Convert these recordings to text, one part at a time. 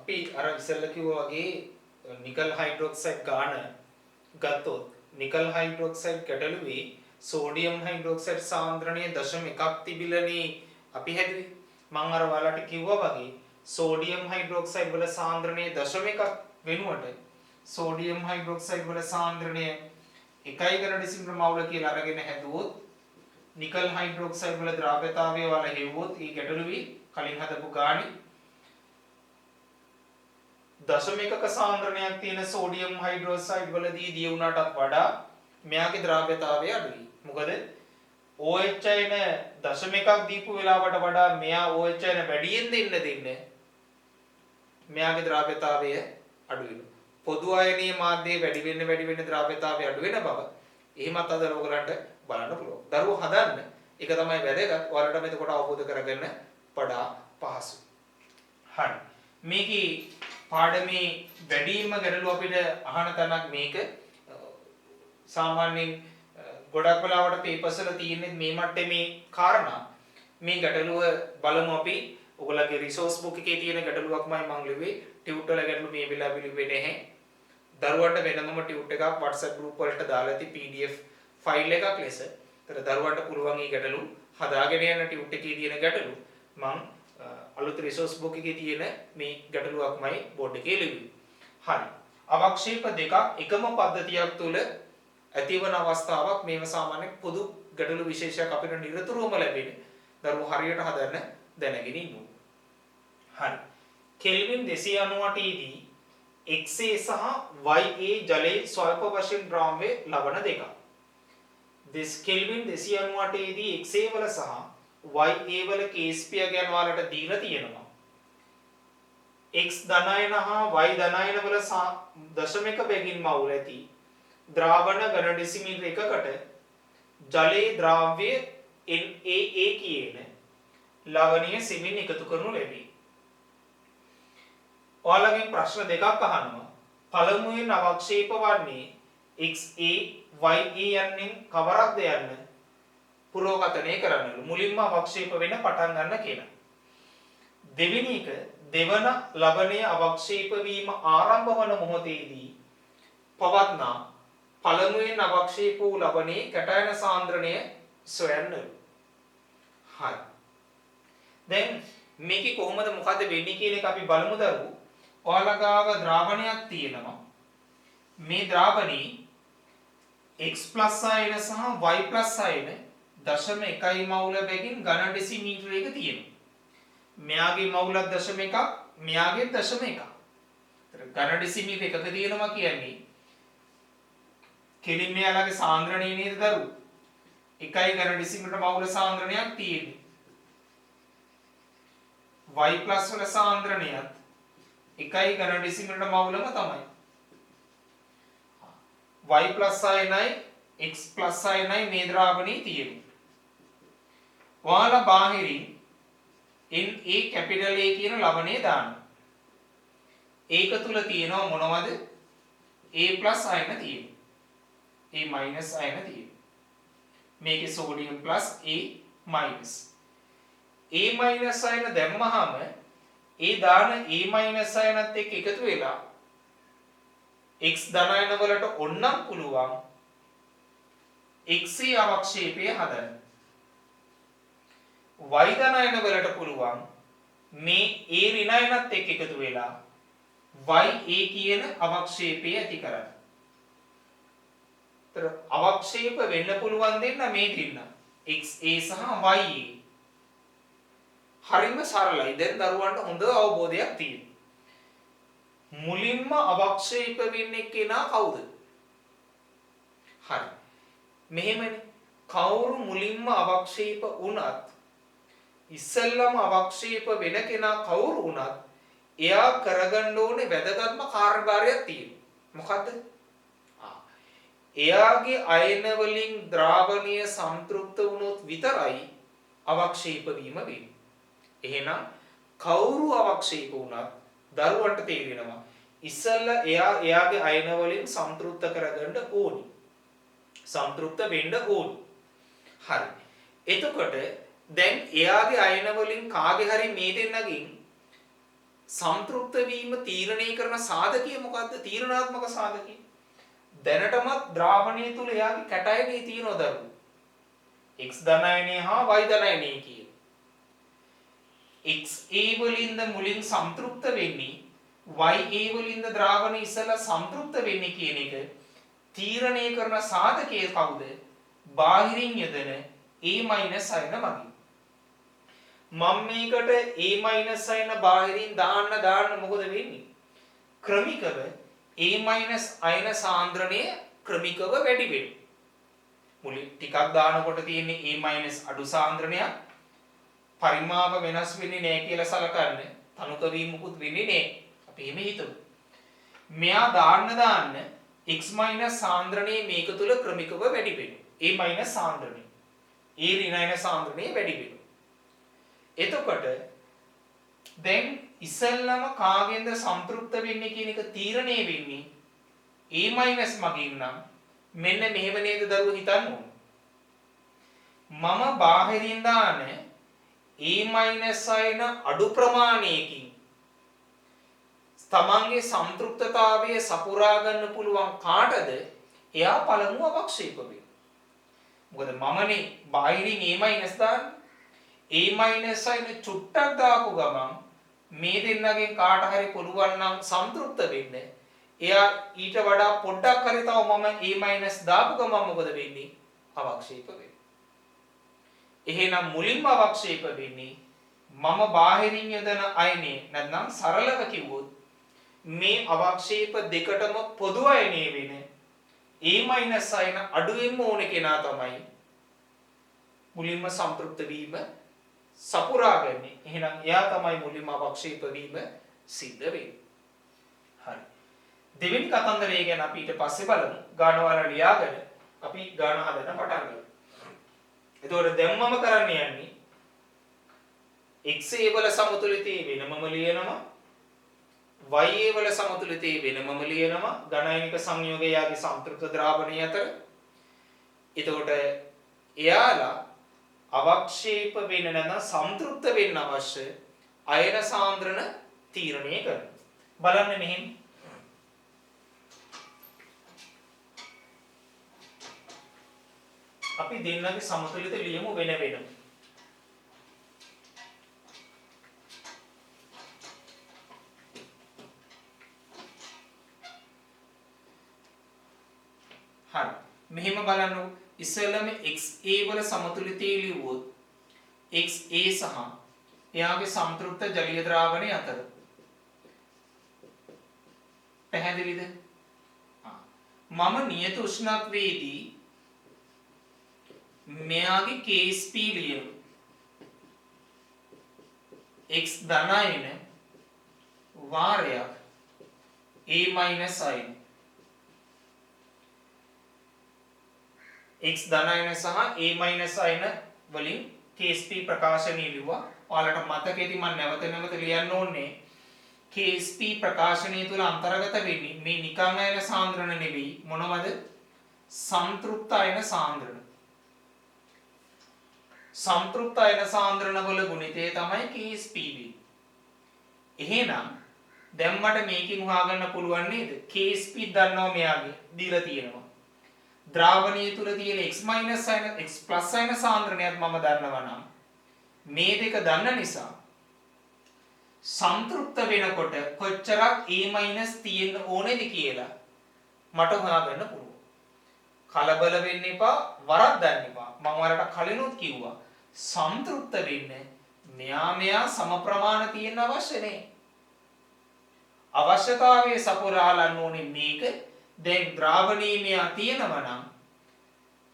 අපි අර ඉස්සෙල්ලා කිව්වා වගේ නිකල් හයිඩ්‍රොක්සයිඩ් ගාන ගත්තොත් නිකල් හයිඩ්‍රොක්සයිඩ් ගැටලුවේ සෝඩියම් හයිඩ්‍රොක්සයිඩ් සාන්ද්‍රණය 0.1ක් තිබිලනේ අපි හැදුවේ. මම අර ඔයාලට කිව්වා වගේ සෝඩියම් හයිඩ්‍රොක්සයිඩ් වල සාන්ද්‍රණය 0.1ක් වෙනුවට සෝඩියම් හයිඩ්‍රොක්සයිඩ් වල සාන්ද්‍රණය 1 ඝන ඩෙසිමීටර මවුල කියලා අරගෙන හැදුවොත් නිකල් හයිඩ්‍රොක්සයිඩ් වල ද්‍රව්‍යතාවය වල හෙව්වොත් ඒ ගැටලුවේ කලින් හදපු ගානේ 0.1ක සාන්ද්‍රණයක් තියෙන සෝඩියම් හයිඩ්‍රොක්සයිඩ් වලදී දිය වුණාටත් වඩා මෙයාගේ ද්‍රව්‍යතාවය අඩුයි. මොකද OH අයන 0.1ක් දීපු වෙලාවට වඩා මෙයා OH අයන වැඩියෙන් දෙන්න මෙයාගේ ද්‍රව්‍යතාවය අඩු වෙනවා. පොදු අයනීය මාධ්‍යයේ වැඩි වෙන්න ද්‍රව්‍යතාවය අඩු වෙන බව එහෙමත් අද ඔයගලන්ට බලන්න පුළුවන්. දරුවෝ හදන්න ඒක තමයි වැදගත්. ඔයාලට මේක කොට අවබෝධ කරගන්න වඩා පහසුයි. හරි. මේකේ පාඩමේ වැඩිම ගැටලුව අපිට අහන තැනක් මේක. සාමාන්‍යයෙන් ගොඩක් වෙලාවට පේපර්ස් වල තියෙන්නේ මේ මට්ටමේ කාරණා. මේ ගැටලුව බලමු අපි. ඔයගලගේ රිසෝස් බුක් එකේ තියෙන ගැටලුවක්මයි මම ලිව්වේ. ටියුට් වල ගැටලු මේ වෙලාවෙ ලිව්වේ නැහැ. දරුවන්ට වෙනමම ටියුට් එකක් WhatsApp group වලට දාලා ඇති PDF ෆයිල් එකක් ලෙස. ඒතර දරුවන්ට පුළුවන් මේ ගැටලු හදාගෙන යන ටියුට් එකේ තියෙන ගැටලු මම අලුත් රිසෝස් බුක් එකේ තියෙන මේ ගැටලුවක්මයි බෝඩ් එකේ ලිව්වේ. හරි. අවක්ෂේප දෙකක් එකම පද්ධතියක් තුල ඇතිවන අවස්ථාවක් මේව සාමාන්‍ය පොදු ගැටලු විශේෂයක් අපිට නිරතුරුවම ලැබෙන්නේ. දරුවෝ හරියට හදන්න දැනගෙන ඉන්න ඕන. හරි. කෙල්වින් 298 දී XA සහ YA ජලයේ ස්වල්ප වශයෙන් ද්‍රව්‍ය ලවණ දෙකක්. this කෙල්වින් 298 දී XA වල සහ YA වල KSP ගැන ඔයාලට දීලා තියෙනවා. X ධනායන හා Y ධනායන වල 0.1 බැගින් මවුල් ඇති ද්‍රාවණ ඝන ඩෙසිමීටර එකකට ජලයේ ද්‍රව්‍ය NaA කියන ලවණීය සිමින් එකතු කරනු ලැබේ. ඔයාලගෙන් ප්‍රශ්න දෙකක් අහනවා. පළමුවෙන් අවක්ෂේප වන්නේ XA YA යන්නෙන් කවරක්ද යන්න පුරෝගතනය කරන්නලු. මුලින්ම අවක්ෂේප වෙන පටන් ගන්න කියලා. දෙවෙනි එක දෙවන ලවණයේ අවක්ෂේප වීම ආරම්භ වන මොහොතේදී පවත්නා පළමුවෙන් අවක්ෂේප වූ ලවණයේ කැටයන සාන්ද්‍රණය සොයන්නලු. හරි. දැන් මේකේ කොහොමද මොකද වෙන්නේ කියන එක අපි බලමු දරුවෝ. ඔයාලා ගාව ද්‍රාවණයක් තියෙනවා. මේ ද්‍රාවණේ X+ ආයන සහ Y+ ආයන 0.1 මවුල බැගින් ඝන ඩෙසිමීටර එක තියෙනවා. මෙයාගේ මවුලක් 0.1ක්, මෙයාගේ 0.1ක්. ඒතර ඝන ඩෙසිමීටර එකක තියෙනවා කියන්නේ කෙලින් මෙයාලගේ සාන්ද්‍රණය නේද දරුවෝ? 1 ඝන ඩෙසිමීටර මවුල සාන්ද්‍රණයක් තියෙන්නේ. Y+ වල සාන්ද්‍රණයත් 1 ඝන ඩෙසිමීටර මවුලම තමයි. Y+ ආයනයි X+ ආයනයි මේ ද්‍රාවණේ තියෙනවා. ඔයාලා බාහිරින් Na capital A කියන ලවණය දාන්න. ඒක තුල තියෙනවා මොනවද? A+ ආයන තියෙනවා. A- ආයන තියෙනවා. මේකේ සෝඩියම් A-. A- ආයන දැම්මහම ඒ දාන A- ආයනත් එක්ක එකතු වෙලා X ධනායන වලට ඕනනම් පුළුවන් XA අවක්ෂේපය හදන්න. Y ධනායන වලට පුළුවන් මේ A ඍණායනත් එක්ක එකතු වෙලා YA කියන අවක්ෂේපය ඇති කරන්න. ඒතර අවක්ෂේප වෙන්න පුළුවන් දෙන්න මේ දෙන්න XA සහ YA. හරිම සරලයි. දැන් දරුවන්ට හොඳ අවබෝධයක් තියෙනවා. මුලින්ම අවක්ෂේප වෙන්නේ කෙනා කවුද? හරි. මෙහෙමනේ. කවුරු මුලින්ම අවක්ෂේප වුණත් ඉස්සෙල්ලම අවක්ෂේප වෙන කෙනා කවුරු වුණත් එයා කරගන්න ඕනේ වැදගත්ම කාර්යභාරයක් තියෙනවා. මොකද්ද? එයාගේ අයන වලින් ද්‍රාවණීය සම්තෘප්ත වුණොත් විතරයි අවක්ෂේප වීම වෙන්නේ. එහෙනම් කවුරු අවක්ෂේප වුණත් දරුවන්ට තේරෙනවා ඉස්සෙල්ලා එයාගේ අයන වලින් සම්තෘප්ත කරගන්න ඕනි. සම්තෘප්ත වෙන්න ඕනි. හරි. එතකොට දැන් එයාගේ අයන වලින් කාගේ හරි මේ දෙන්නකින් සම්තෘප්ත වීම තීරණය කරන සාධකය මොකද්ද? තීරණාත්මක සාධකය. දැනටමත් ද්‍රාවණය තුල එයාගේ කැටයනේ තියෙනවා දරුවෝ. x ධනයනේ හා y ධනයනේ කියන. xa වලින්ද මුලින් සම්තෘප්ත වෙන්නේ ya වලින්ද ද්‍රාවණය ඉස්සලා සම්තෘප්ත වෙන්නේ කියන එක තීරණය කරන සාධකය කවුද? බාහිරින් යදෙන a අයන මගින්. මම මේකට a අයන බාහිරින් දාන්න මොකද වෙන්නේ? ක්‍රමිකව a අයන සාන්ද්‍රණය ක්‍රමිකව වැඩි වෙනවා. මුලින් ටිකක් දානකොට තියෙන්නේ a අඩු සාන්ද්‍රණයක්. පරිමාව වෙනස් වෙන්නේ නැහැ කියලා සලකන්න. තනුක වීම මුකුත් වෙන්නේ නැහැ. අපි එහෙම හිතමු. මෙයා දාන්න x සාන්ද්‍රණයේ මේක තුල ක්‍රමිකව වැඩි වෙනවා. a සාන්ද්‍රණය. a ඍණායන සාන්ද්‍රණය වැඩි වෙනවා. එතකොට දැන් ඉස්සෙල්ලම කාගෙන්ද සම්ප්‍රයුක්ත වෙන්නේ කියන එක තීරණය වෙන්නේ a මගින් නම් මෙන්න මෙහෙම නේද දරුවෝ හිතන්න ඕන. මම බාහිරින් දාන a අයන අඩු ප්‍රමාණයකින් තමන්ගේ සම්ප්‍රයුක්තතාවය සපුරා ගන්න පුළුවන් කාටද? එයා පළමුව අවක්ෂේප වෙනවා. මොකද මමනේ බාහිරින් a දාන්නේ. a අයන චුට්ටක් දාපු ගමන් මේ දෙන්නගෙන් කාට හරි පුළුවන් නම් සම්ප්‍රයුක්ත වෙන්න. එයා ඊට වඩා පොඩ්ඩක් හරි තව මම a දාපු ගමන් මොකද වෙන්නේ? අවක්ෂේප වෙනවා. එහෙනම් මුලින්ම අවක්ෂේප වෙන්නේ මම බාහිරින් යදන අයනේ. නැත්නම් සරලව කිව්වොත් මේ අවක්ෂේප දෙකටම පොදු අයනේ වෙන a අයන අඩුවෙන්ම ඕන කෙනා තමයි මුලින්ම සම්ප්‍රයුක්ත වීම සපුරාගන්නේ. එහෙනම් එයා තමයි මුලින්ම අවක්ෂේප වීම සිද්ධ වෙන්නේ. හරි. දෙවෙනි කතන්දරය ගැන අපි ඊට පස්සේ බලමු. ගාන වල ලියාගෙන අපි ගාන හදන්න පටන් ගමු. එතකොට දැන් මම කරන්න යන්නේ xa වල සමතුලිතයේ වෙනමම ලියනවා, ya වල සමතුලිතයේ වෙනමම ලියනවා, ධනයිනික සංයෝගය යාගේ සම්ප්‍රයුක්ත ද්‍රාවණය අතර. එතකොට එයාලා අවක්ෂේප වෙන්න නැත්නම් සම්තෘප්ත වෙන්න අවශ්‍ය අයන සාන්ද්‍රණ තීරණය කරනවා. බලන්න මෙහෙම. අපි දෙන්නගේ සමතුලිත ලියමු වෙන වෙනම. හරි. මෙහෙම බලන්න ඉස්සෙල්ලාම xa වල සමතුලිතය ලියුවොත් xa සහ එයාගේ සම්තෘප්ත ජලීය ද්‍රාවණය අතර. පැහැදිලිද? මම නියත උෂ්ණත්වයේදී මෙයාගේ Ksp ලියමු. x ධනයන වාරයක් a අයන x ධනයන සහ a අයන වලින් Ksp ප්‍රකාශනය ලිව්වා. ඔයාලට මතකෙදි මම නැවත ලියන්න ඕනේ Ksp ප්‍රකාශනය තුල අන්තර්ගත වෙන්නේ මේ නිකං අයන සාන්ද්‍රණ නෙවෙයි. මොනවද? සම්තෘප්ත අයන සාන්ද්‍රණ. සම්තෘප්ත අයන සාන්ද්‍රණ වල ගුණිතය තමයි Ksp. එහෙනම් දැන් මට මේකෙන් හොයාගන්න පුළුවන් නේද? Ksp දන්නවා මෙයාගේ දීලා තියෙනවා. ද්‍රාවණීය තුල තියෙන x අයන x අයන සාන්ද්‍රණයත් මම දන්නවා නම් මේ දෙක දන්න නිසා සම්තෘප්ත වෙනකොට කොච්චරක් a තියෙන්න ඕනේද කියලා මට හොයාගන්න පුළුවන්. කලබල වෙන්න එපා, වරද්දන්න එපා. මම ඔයාලට කලිනුත් කිව්වා සම්තෘප්ත වෙන්න මෙයා සම ප්‍රමාණ තියෙන්න අවශ්‍ය නැහැ. අවශ්‍යතාවයේ සපුරාලන්න ඕනේ මේක. දැන් ද්‍රාවණීය මෙයා තියෙනවා නම්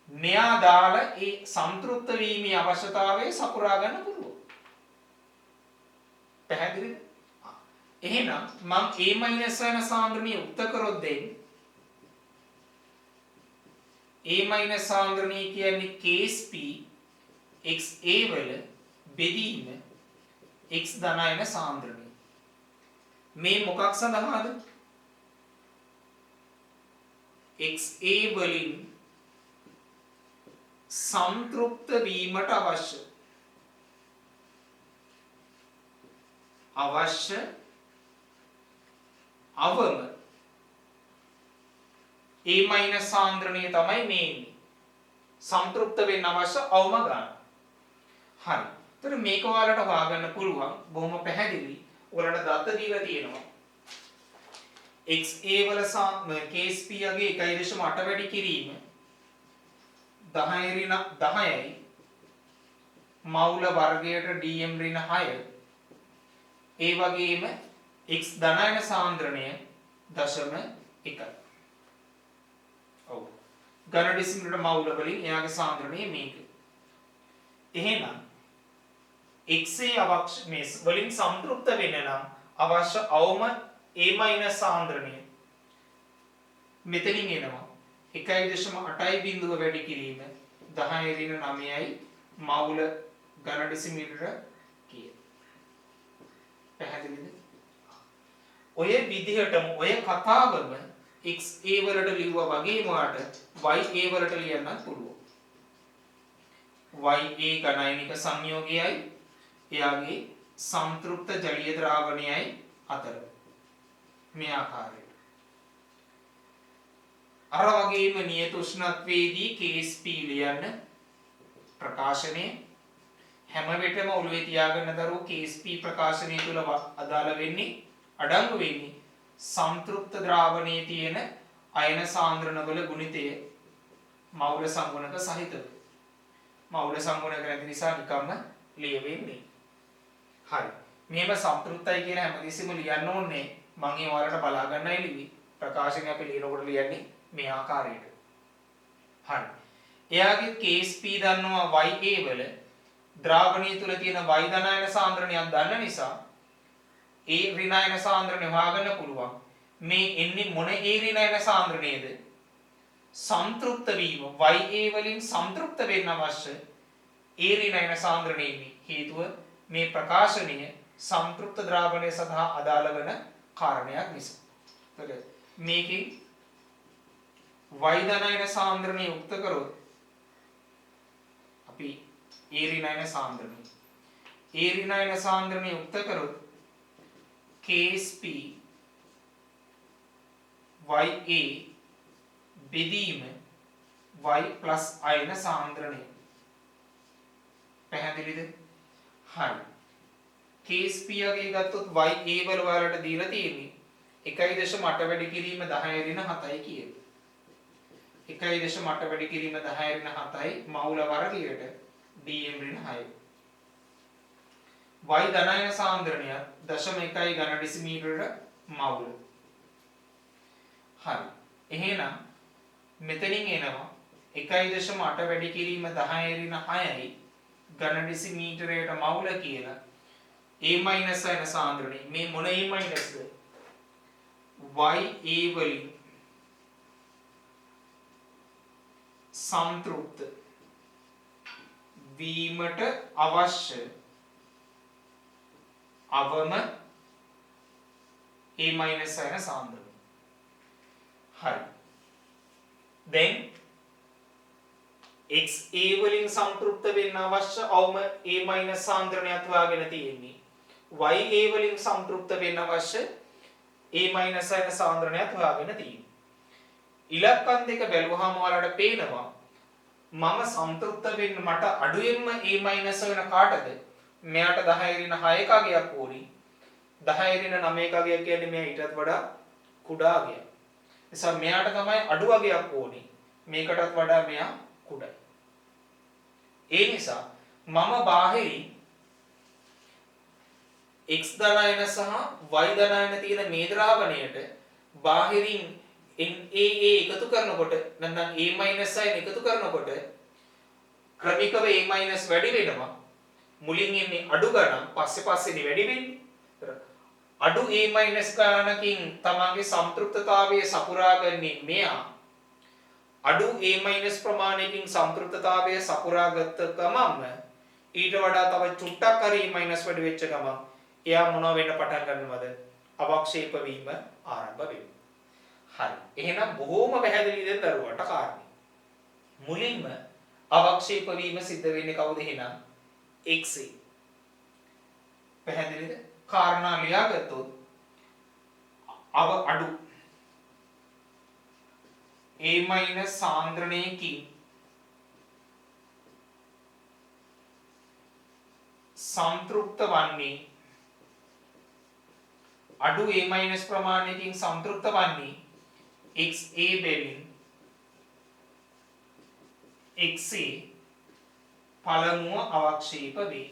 මෙයා දාලා ඒ සම්තෘප්ත වීමේ අවශ්‍යතාවයේ සපුරා ගන්න පුළුවන්. පැහැදිලිද? එහෙනම් මම a යන සාන්ද්‍රණිය උක්ත කරොත් දෙන්න a සාන්ද්‍රණිය කියන්නේ Ksp xa වල බෙදීම x ධනයන සාන්ද්‍රණිය. මේ මොකක් සඳහාද? xa වලින් සම්තෘප්ත වීමට අවශ්‍ය අවම A- සාන්ද්‍රණය තමයි මේ ඉන්නේ. සම්තෘප්ත වෙන්න අවශ්‍ය අවම ගන්න. හරි. එතකොට මේක ඔයාලට හොයාගන්න පුළුවන් බොහොම පැහැදිලි. ඔයාලට දත්ත දීලා තියෙනවා. XA වල case P යගේ 1.8 වැඩි කිරීම 10 ඍණ 10යි මවුල වර්ගයට dm ඍණ 6 ඒ වගේම x ධනායන සාන්ද්‍රණය 0.1. ඔව්. ඝන ඩෙසිමීටර මවුල වලින් එයාගේ සාන්ද්‍රණය මේක. එහෙනම් XA අවශ්‍ය මේ වලින් සම්තෘප්ත වෙන්න නම් අවශ්‍ය අවම A- සාන්ද්‍රණය මෙතනින් එනවා 1.8 බිඳුව වැඩි කිරීම 10 ඍණ 9යි මවුල ඝන ඩෙසිමීටර කිය. පැහැදිලිද? ඔය විදිහටම ඔය කතාවම XA වලට ලිව්වා වගේම ඔයාට YA වලට ලියන්නත් පුළුවන්. YA ඝනයිනික සංයෝගයයි එයාගේ සම්තෘප්ත ජලීය ද්‍රාවණයයි අතර මේ ආකාරයට. අර වගේම නියත උෂ්ණත්වයේදී case P ලියන්න ප්‍රකාශනය හැම වෙලෙම ඔළුවේ තියාගන්න දරුවෝ case P ප්‍රකාශනය තුල අදාළ වෙන්නේ අඩංගු වෙන්නේ සම්තෘප්ත ද්‍රාවණයේ තියෙන අයන සාන්ද්‍රණවල ගුණිතය මෞල සංගුණක සහිතව. මෞල සංගුණක නැති නිසා නිකම්ම ලියවෙන්නේ. හරි. මේව සම්තෘප්තයි කියන හැමදෙස්සෙම ලියන්න ඕනේ. මම ඒ ඔයාලට බලා ගන්නයි ලිවි. ප්‍රකාශනය අපි ලියනකොට ලියන්නේ මේ ආකාරයට. හරි. එයාගේ case P දන්නවා YA වල ද්‍රාවණීය තුල තියෙන Y ධනායන සාන්ද්‍රණයක් දන්න නිසා ඒ ඍණායන සාන්ද්‍රණය හොයාගන්න පුළුවන්. මේ එන්නේ මොන ඒ ඍණායන සාන්ද්‍රණයේද? සම්තෘප්ත වීම YA වලින් සම්තෘප්ත වෙන්න අවශ්‍ය ඒ ඍණායන සාන්ද්‍රණයේ හේතුව මේ ප්‍රකාශනය සම්තෘප්ත ද්‍රාවණය සඳහා අදාළ වන කාරණයක් නිසා. එතකොට මේකෙන් Y ධනායන සාන්ද්‍රණය යුක්ත කරොත් අපි ඒ ඍණායන සාන්ද්‍රණය යුක්ත කරොත් case P YA බෙදීම Y plus අයන සාන්ද්‍රණය. පැහැදිලිද? හරි. case P යගේ ගත්තොත් YA වල ඔයාලට දීලා තියෙන්නේ 1.8 වැඩි කිරීම 10 ඍණ 7යි කියන. 1.8 වැඩි කිරීම 10 ඍණ 7යි මවුල වර්ගයට dm ඍණ 6යි. Y ධනායන සාන්ද්‍රණය 0.1 ඝන ඩෙසිමීටර මවුල. හරි. එහෙනම් මෙතනින් එනවා 1.8 වැඩි කිරීම 10 ඍණ 6යි ඝන ඩෙසිමීටරයට මවුල කියලා A- අයන සාන්ද්‍රණය. මේ මොන A- ද? YA වලින් සම්තෘප්ත වීමට අවශ්‍ය අවම A- අයන සාන්ද්‍රණය. හරි. then XA වලින් සම්තෘප්ත වෙන්න අවශ්‍ය අවම A- සාන්ද්‍රණයක් හොයාගෙන තියෙන්නේ. YA වලින් සම්තෘප්ත වෙන්න අවශ්‍ය A- අයන සාන්ද්‍රණයක් හොයාගෙන තියෙන්නේ. ඉලක්කම් දෙක බැලුවාම ඔයාලට පේනවා මම සම්තෘප්ත වෙන්න මට අඩුවෙන්ම A- වෙන කාටද? මෙයාට 10 ඍණ 6 කගයක් ඕනි. 10 ඍණ 9 කගයක් කියන්නේ මෙයා ඊටත් වඩා කුඩා අගයක්. නිසා මෙයාට තමයි අඩු අගයක් ඕනි. මේකටත් වඩා මෙයා කුඩයි. ඒ නිසා මම බාහිරින් x ධනායන සහ y ධනායන තියෙන මේ ද්‍රාවණයට බාහිරින් NaA එකතු කරනකොට නැත්නම් A- අයන එකතු කරනකොට ක්‍රමිකව A- වැඩි වෙනවා. මුලින් එන්නේ අඩු ගණන් පස්සේදී වැඩි වෙන්නේ. අඩු A- ගණනකින් තමන්ගේ සම්තෘප්තතාවය සපුරාගන්නේ මෙයා. අඩු A- ප්‍රමාණයකින් සම්තෘප්තතාවය සපුරාගත්ත ගමන්ම ඊට වඩා තව චුට්ටක් හරි A- වැඩි වෙච්ච ගමන් එයා මොනව වෙන්න පටන් ගන්නවද? අවක්ෂේප වීම ආරම්භ වෙනවා. හරි. එහෙනම් බොහොම පැහැදිලිද දරුවට කාරණේ. මුලින්ම අවක්ෂේප වීම සිද්ධ වෙන්නේ කවුද එහෙනම්? XA. පැහැදිලිද? කාරණා ලියාගත්තොත් අඩු A- සාන්ද්‍රණයකින් සංතෘප්ත වන්නේ අඩු A- ප්‍රමාණයකින් සංතෘප්ත වන්නේ XA බැවින් XA පළමුව අවක්ෂේප වේ.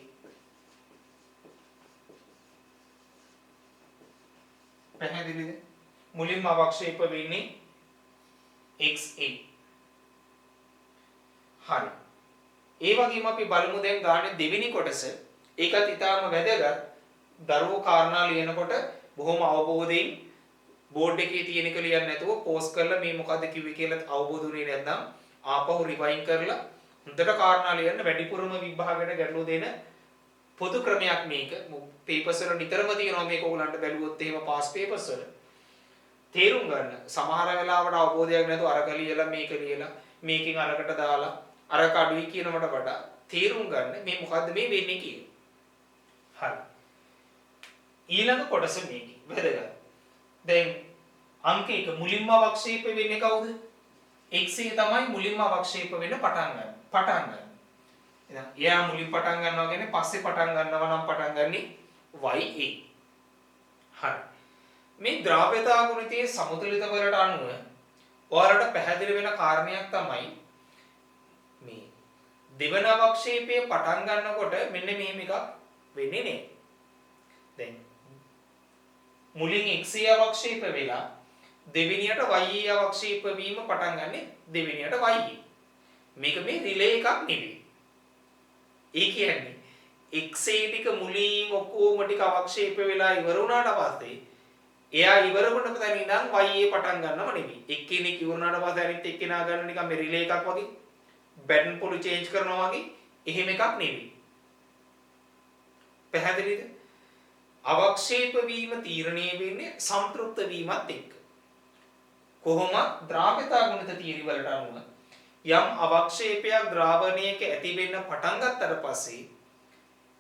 පැහැදිලිද? මුලින්ම අවක්ෂේප වෙන්නේ XA. හරි. ඒ වගේම අපි බලමු දැන් ගානේ දෙවෙනි කොටස. ඒකත් ඊටාම වැදගත්. දරුවෝ කාරණා ලියනකොට බොහොම අවබෝධයෙන් බෝඩ් එකේ තියෙන එක ලියන්න නැතුව පෝස් කරලා මේ මොකද්ද කිව්වේ කියලා අවබෝධ වෙන්නේ නැත්නම් ආපහු රිවයින් කරලා හොඳට කාරණා ලියන්න. වැඩිපුරම විභාගයට ගැටලුව දෙන පොදු ක්‍රමයක් මේක. පේපර්ස් වල නිතරම තියෙනවා මේක. ඕගලන්ට බැලුවොත් එහෙම පාස් පේපර්ස් වල තේරුම් ගන්න. සමහර වෙලාවට අවබෝධයක් නැතුව අරක ලියලා මේක ලියලා මේකෙන් අරකට දාලා අරක අඩුයි කියනකට වඩා තේරුම් ගන්න මේ මොකද්ද මේ වෙන්නේ කියලා. හරි. ඊළඟ කොටස මේක. වැදගත්. දැන් අංක 1 මුලින්ම අවක්ෂේප වෙන්නේ කවුද? XA තමයි මුලින්ම අවක්ෂේප වෙන්න පටන් ගන්න. එහෙනම් එයා මුලින් පටන් ගන්නවා කියන්නේ පස්සේ පටන් ගන්නවා නම් පටන් ගන්නේ YA. හරි. මේ ද්‍රව්‍යතා ගුණිතයේ සමතුලිතවලට අනුව ඔයාලට පැහැදිලි වෙන කාරණයක් තමයි මේ දෙවන අවක්ෂේපය පටන් ගන්නකොට මෙන්න මෙහෙම එකක් වෙන්නේ නේ. දැන් මුලින් XA අවක්ෂේප වෙලා දෙවෙනියට YA අවක්ෂේප වීම පටන් ගන්නෙ දෙවෙනියට YA. මේක මේ රිලේ එකක් නෙවෙයි. ඒ කියන්නේ XA ටික මුලින් ඔක්කොම ටික අවක්ෂේප වෙලා ඉවර වුණාට පස්සේ එයා ඉවර වුණපු තැන ඉඳන් YA පටන් ගන්නව නෙවෙයි. එක්කෙනෙක් ඉවර වුණාට පස්සේ අනිත් එක්කෙනා ගන්න නිකන් මේ රිලේ එකක් වගේ බැටන් පොළු චේන්ජ් කරනවා වගේ එහෙම එකක් නෙවෙයි. පැහැදිලිද? අවක්ෂේප වීම තීරණය වෙන්නේ සම්ප්‍රයුක්ත වීමත් එක්ක. කොහොමද ද්‍රව්‍යතා ගුණිත තීරි වලට අනුව යම් අවක්ෂේපයක් ද්‍රාවණයක ඇති වෙන්න පටන් ගත්තට පස්සේ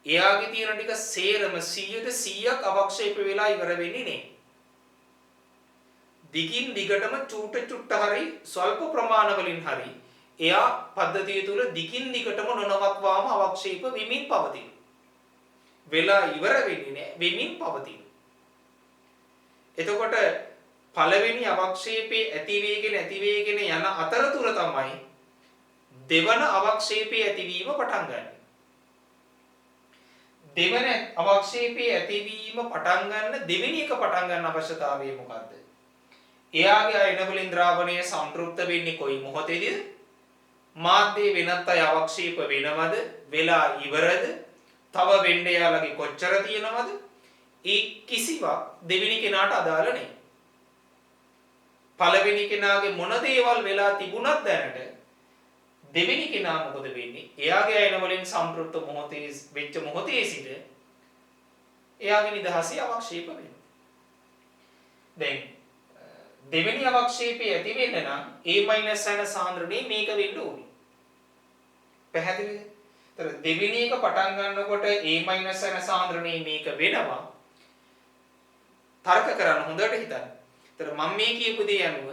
එයාගේ තියෙන ටික සේරම 100% අවක්ෂේප වෙලා ඉවර වෙන්නේ නේ. දිගින් දිගටම චූට හරි ස්වල්ප ප්‍රමාණ වලින් හරි එයා පද්ධතිය තුල දිගින් දිගටම නොනවත්වාම අවක්ෂේප වෙමින් පවතින. වෙලා ඉවර වෙන්නේ නැහැ, වෙමින් පවතින. එතකොට පළවෙනි අවක්ෂේපයේ ඇති වේගෙන යන අතරතුර තමයි දෙවන අවක්ෂේපයේ ඇතිවීම පටන් ගන්න. දෙවන අවක්ෂේපයේ ඇතිවීම පටන් ගන්න දෙවෙනි එක පටන් ගන්න අවශ්‍යතාවය මොකද්ද? එයාගේ අයන වලින් ද්‍රාවණය සම්ප්‍රයුක්ත වෙන්නේ කොයි මොහොතේද? මාධ්‍ය වෙනත් අය අවක්ෂේප වෙනවද? වෙලා ඉවරද? තව වෙන්න යාලගේ කොච්චර තියෙනවද? ඒ කිසිවක් දෙවෙනි කෙනාට අදාළ නැහැ. පළවෙනි කෙනාගේ මොන දේවල් වෙලා තිබුණත් දැනට දෙවෙනි කෙනා මොකද වෙන්නේ? එයාගේ අයන වලින් සම්ප්‍රයුක්ත මොහොතේ වෙච්ච මොහොතේ සිට එයාගේ නිදහසේ අවක්ෂේප වෙනවා. දැන් දෙවෙනි අවක්ෂේපය ඇති වෙන්න නම් A- යන සාන්ද්‍රණය මේක වෙන්න ඕනේ. පැහැදිලිද? ඒතර දෙවෙනි එක පටන් ගන්නකොට A- යන සාන්ද්‍රණය මේක වෙනවා. තර්ක කරන්න හොඳට හිතන්න. ඒතර මම මේ කියපු දේ අනුව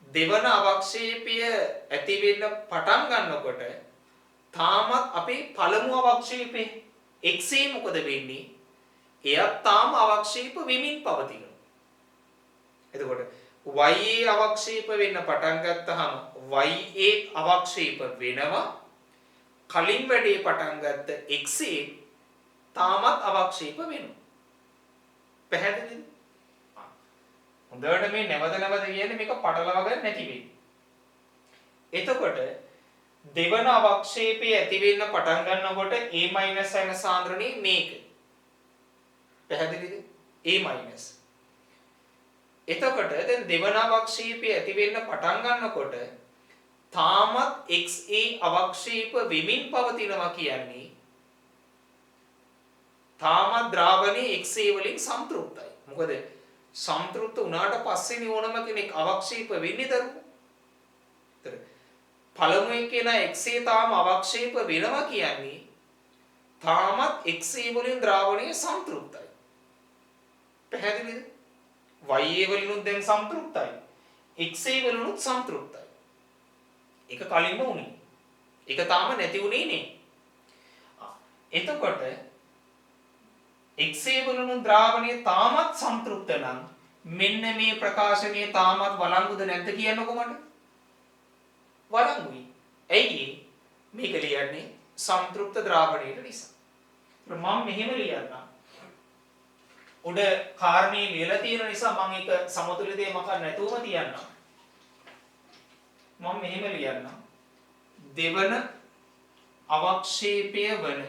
දෙවන අවක්ෂේපය ඇති වෙන්න පටන් ගන්නකොට තාමත් අපේ පළමු අවක්ෂේපේ XA මොකද වෙන්නේ? එයා තාම අවක්ෂේප වෙමින් පවතිනවා. එතකොට YA අවක්ෂේප වෙන්න පටන් ගත්තාම YA අවක්ෂේප වෙනවා. කලින් වැඩේ පටන් ගත්ත XA තාමත් අවක්ෂේප වෙනවා. පැහැදිලිද? හොඳට මේ නැවත කියන්නේ මේක පටලවා ගන්න නැති වෙන්නේ. එතකොට දෙවන අවක්ෂේපය ඇති වෙන්න පටන් ගන්නකොට A- යන සාන්ද්‍රණය මේක. පැහැදිලිද? A-. එතකොට දැන් දෙවන අවක්ෂේපය ඇති වෙන්න පටන් ගන්නකොට තාමත් XA අවක්ෂේප වෙමින් පවතිනවා කියන්නේ තාමත් ද්‍රාවණයේ XA වලින් සම්ප්‍රයුක්තයි. මොකද සම්ප්‍රයුක්ත වුණාට පස්සේ ඕනම කෙනෙක් අවක්ෂේප වෙන්නේ දරුවෝ. ඒතර පළමු එකේනා XA තාම අවක්ෂේප වෙනවා කියන්නේ තාමත් XA වලින් ද්‍රාවණයේ සම්ප්‍රයුක්තයි. පැහැදිලිද? YA වලිනුත් දැන් සම්තෘප්තයි. XA වලිනුත් සම්තෘප්තයි. ඒක කලින්ම උනේ. ඒක තාම නැති උනේ නේ. එතකොට XA වලිනුත් ද්‍රාවණය තාමත් සම්තෘප්ත නම් මෙන්න මේ ප්‍රකාශනය තාමත් වළංගුද නැද්ද කියන්නකො මට? වළංගුයි. ඇයි මේක ලියන්නේ සම්තෘප්ත ද්‍රාවණයට නිසා. මම මෙහෙම ලියන්නම්. උඩ කාරණේ ලියලා තියෙන නිසා මම ඒක සමතුලිත දෙයක් නැතුවම තියන්නම්. මම මෙහෙම ලියන්නම්. දෙවන අවක්ෂේපය වන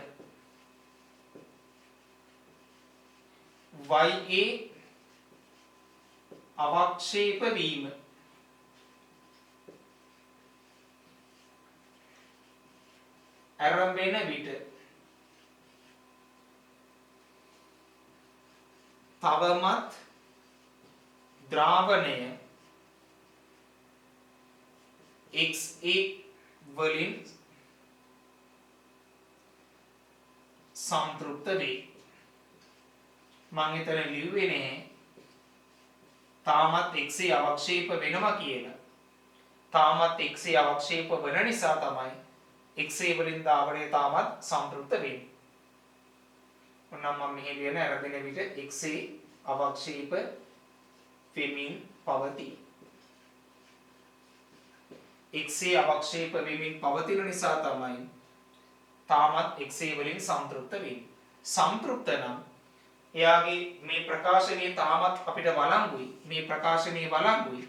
YA අවක්ෂේප වීම ආරම්භන විට තවමත් ද්‍රාවණය XA වලින් සම්තෘප්ත වේ. මම එතන ලිව්වේ නැහැ තාමත් XA අවක්ෂේප වෙනවා කියලා. තාමත් XA අවක්ෂේප වෙන නිසා තමයි XA වලින් ද්‍රාවණය තාමත් සම්තෘප්ත වෙන්නේ. ඔන්නම් මම මෙහි ලියන ආරම්භන විට XA අවක්ෂේප වෙමින් පවතී. XA අවක්ෂේප වෙමින් පවතින නිසා තමයි තාමත් XA වලින් සම්තෘප්ත වෙන්නේ. සම්තෘප්ත නම් එයාගේ මේ ප්‍රකාශනය තාමත් අපිට වළංගුයි. මේ ප්‍රකාශනයේ වළංගුයි.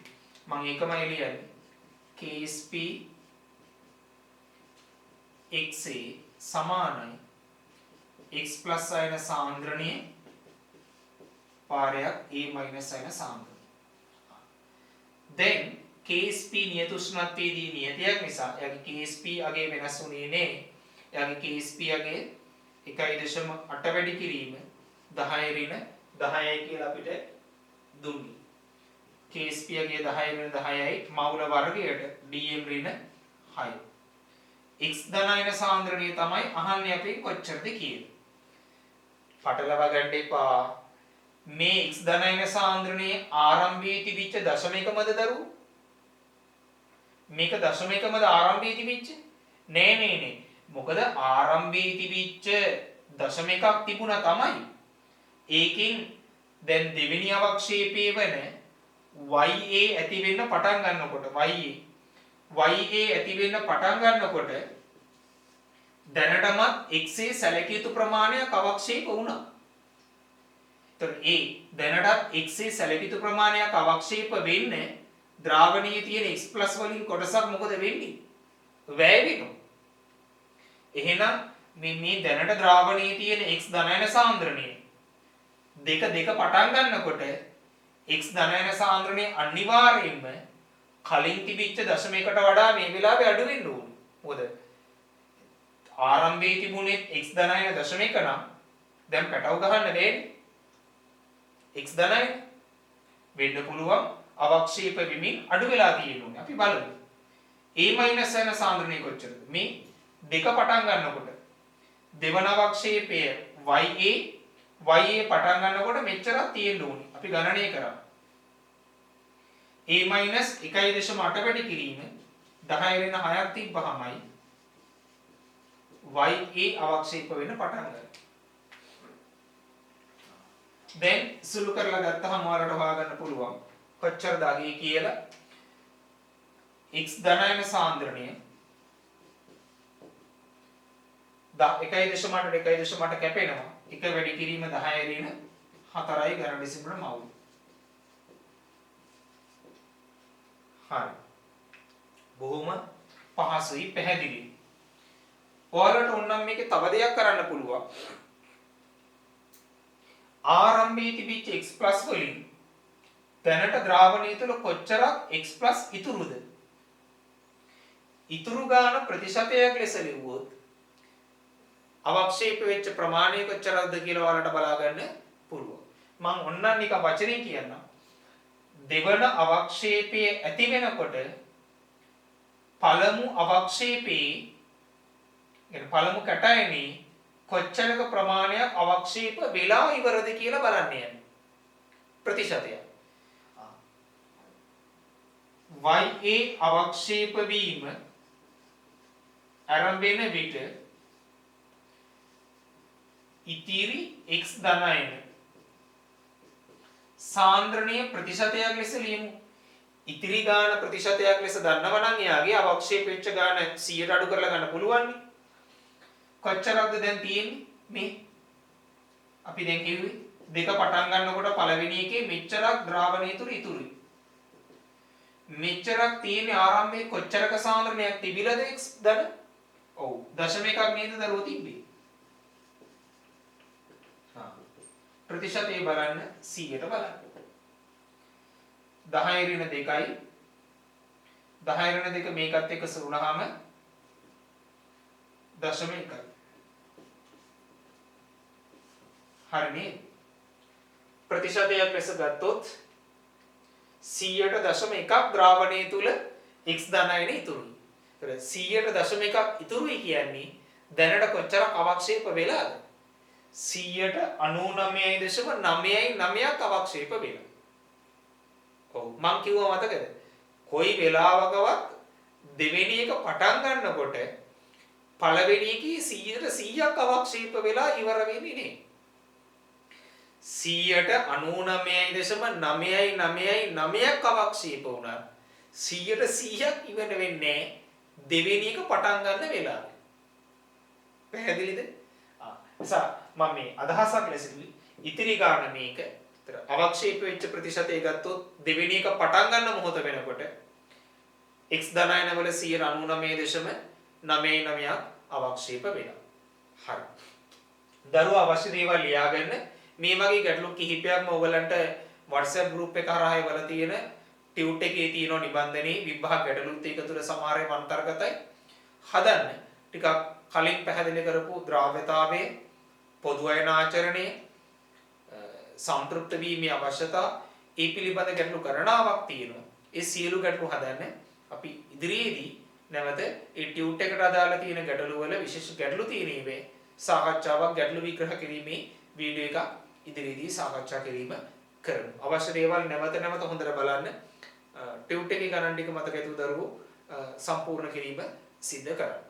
මම ඒකමයි ලියන්නේ. KSP XA සමානයි x plus අයන සාන්ද්‍රණයේ පාරයක් a minus අයන සාන්ද්‍රණය. then KSP නියත උෂ්ණත්වයේදී නියතයක් නිසා එයාගේ KSP අගේ වෙනස් වුණේ නෑ. එයාගේ KSP අගේ 1.8 වැඩි කිරීම 10 ඍණ 10යි කියලා අපිට දුන්නේ. KSP අගේ 10 ඍණ 10යි මවුල වර්ගයට dm ඍණ 6. x ධනයන සාන්ද්‍රණය තමයි අහන්නේ අපි කොච්චරද කියලා. පටලවා ගන්න එපා. මේ x ධනයන සාන්ද්‍රණයේ ආරම්භයේ තිබිච්ච දශමිකමද දරුවෝ? මේක දශමිකමද ආරම්භයේ තිබිච්ච? නෑ. මොකද ආරම්භයේ තිබිච්ච දශමිකක් තිබුණා තමයි. ඒකෙන් දැන් දෙවෙනි අවක්ෂේපයේ වෙන YA ඇති වෙන්න පටන් ගන්නකොට YA ඇති වෙන්න පටන් ගන්නකොට දැනටමත් XA සැලකිය යුතු ප්‍රමාණයක් අවක්ෂේප වුණා. එතකොට දැනටත් XA සැලකිය යුතු ප්‍රමාණයක් අවක්ෂේප වෙන්නේ ද්‍රාවණයේ තියෙන X+ වලින් කොටසක් මොකද වෙන්නේ? වැය වෙනවා. එහෙනම් මේ දැනට ද්‍රාවණයේ තියෙන X ධනයන සාන්ද්‍රණය දෙක පටන් ගන්නකොට X ධනයන සාන්ද්‍රණය අනිවාර්යයෙන්ම කලින් තිබිච්ච දශමයකට වඩා මේ වෙලාවේ අඩු වෙන්න ඕනේ. මොකද ආරම්භයේ තිබුණේ x ධනයන දශමයක නම් දැන් පැටව ගහන්න බෑනේ. x ධනයන වෙන්න පුළුවන් අවක්ෂේප වෙමින් අඩු වෙලා තියෙනවා. අපි බලමු. a මයිනස් යන සාන්ද්‍රණය කොච්චරද? මේ දෙක පටන් ගන්නකොට දෙවන අවක්ෂේපය YA පටන් ගන්නකොට මෙච්චරක් තියෙන්න ඕනේ. අපි ගණනය කරා. a minus 1.8 වැඩි කිරීම 10 වෙන 6ක් තිබ්බහමයි YA අවක්ෂේප වෙන්න පටන් ගන්නවා. දැන් සුළු කරලා ගත්තහම ඔයාලට හොයාගන්න පුළුවන් කොච්චරද අගේ කියලා. x ධනයන සාන්ද්‍රණය 1.8 කැපෙනවා. 1 වැඩි කිරීම 10 ඍණ 4යි ඝන ඩෙසිමල් මවුල්. හරි. බොහොම පහසුයි පැහැදිලි. ඔයාලට ඕනම් මේකේ තව දෙයක් කරන්න පුළුවන්. ආරම්භයේ තිබිච්ච x+ වලින් දැනට ද්‍රාවණය තුළ කොච්චරක් x+ ඉතුරුද? ඉතුරු ගාන ප්‍රතිශතයක් ලෙස ලිව්වොත් අවක්ෂේප වෙච්ච ප්‍රමාණය කොච්චරද කියලා ඔයාලට බලා ගන්න පුළුවන්. මම ඔන්නම් නික වචනේ කියන්නම්. දෙවන අවක්ෂේපයේ ඇති වෙනකොට පළමු අවක්ෂේපයේ පළමු කැටයනේ කොච්චරක ප්‍රමාණයක් අවක්ෂේප වෙලා ඉවරද කියලා බලන්න යන්නේ. ප්‍රතිශතය. YA අවක්ෂේප වීම ආරම්භ වෙන විට ඉතිරි x ධනයන සාන්ද්‍රණීය ප්‍රතිශතයක් ලෙස ලියමු. ඉතිරි ගාන ප්‍රතිශතයක් ලෙස දන්නවා නම් එයාගේ අවක්ෂේප වෙච්ච ගාන 100ට අඩු කරලා ගන්න පුළුවන් නේ. කොච්චරක්ද දැන් තියෙන්නේ මේ? අපි දැන් කිව්වේ දෙක පටන් ගන්නකොට පළවෙනි එකේ මෙච්චරක් ද්‍රාවණය තුල ඉතුරුයි. මෙච්චරක් තියෙන්නේ ආරම්භයේ කොච්චරක සාන්ද්‍රණයක් තිබිලාද x ධන? ඔව් 0.1ක් නේද දරුවෝ තිබ්බේ. ප්‍රතිශතය බලන්න 100ට බලන්න. 10 ඍණ 2යි 10 ඍණ 2 මේකත් එක්ක සුරුනහම 0.1යි. හරිනේ. ප්‍රතිශතයක් ලෙස ගත්තොත් 100ට 0.1ක් ද්‍රාවණය තුල x ධනයනේ ඉතුරුයි. ඒතර 100ට 0.1ක් ඉතුරුයි කියන්නේ දැනට කොච්චරක් අවක්ෂේප වෙලාද? 100ට 99.999ක් අවක්ෂේප වෙනවා. ඔව් මං කිව්වා මතකද? කොයි වෙලාවකවත් දෙවෙනි එක පටන් ගන්නකොට පළවෙනි එකේ 100ට 100ක් අවක්ෂේප වෙලා ඉවර වෙන්නේ නේ. 100ට 99.999ක් අවක්ෂේප වුණා 100ට 100ක් ඉවර වෙන්නේ දෙවෙනි එක පටන් ගන්න වෙලාවේ. පැහැදිලිද? නිසා මම මේ අදහසක් ලෙස ඉතිරි ගාන මේක. ඒතර අවක්ෂේප වෙච්ච ප්‍රතිශතය ගත්තොත් දෙවෙනි එක පටන් ගන්න මොහොත වෙනකොට x ධනයන වල 199.999ක් අවක්ෂේප වෙනවා. හරි. දරුවා අවශ්‍ය දේවල් ලියාගන්න. මේ වගේ ගැටලු කිහිපයක්ම ඔයගලන්ට WhatsApp group එක හරහා එවලා තියෙන ටියුට් එකේ තියෙන නිබන්ධනයේ විභාග ගැටලුත් ඒක තුළ සමහරව අන්තර්ගතයි. හදන්න. ටිකක් කලින් පැහැදිලි කරපු ද්‍රාව්‍යතාවය, පොදු අයන ආචරණය, සම්තෘප්ත වීමේ අවශ්‍යතාව, ඒ පිළිබඳ ගැටලු ගණනාවක් තියෙනවා. ඒ සියලු ගැටලු හදන්න අපි ඉදිරියේදී නැවත ඒ ටියුට් එකට අදාළ තියෙන ගැටලු වල විශේෂ ගැටලු තියෙනීමේ සාකච්ඡාවක් ගැටලු විග්‍රහ කිරීමේ වීඩියෝ එකක් ඉදිරියේදී සාකච්ඡා කිරීම කරමු. අවශ්‍ය දේවල් නැවත නැවත හොඳට බලන්න. ටියුට් එකේ ගණන් ටික මතක ඇතුව දරුවෝ සම්පූර්ණ කිරීම සිද්ධ කරන්න.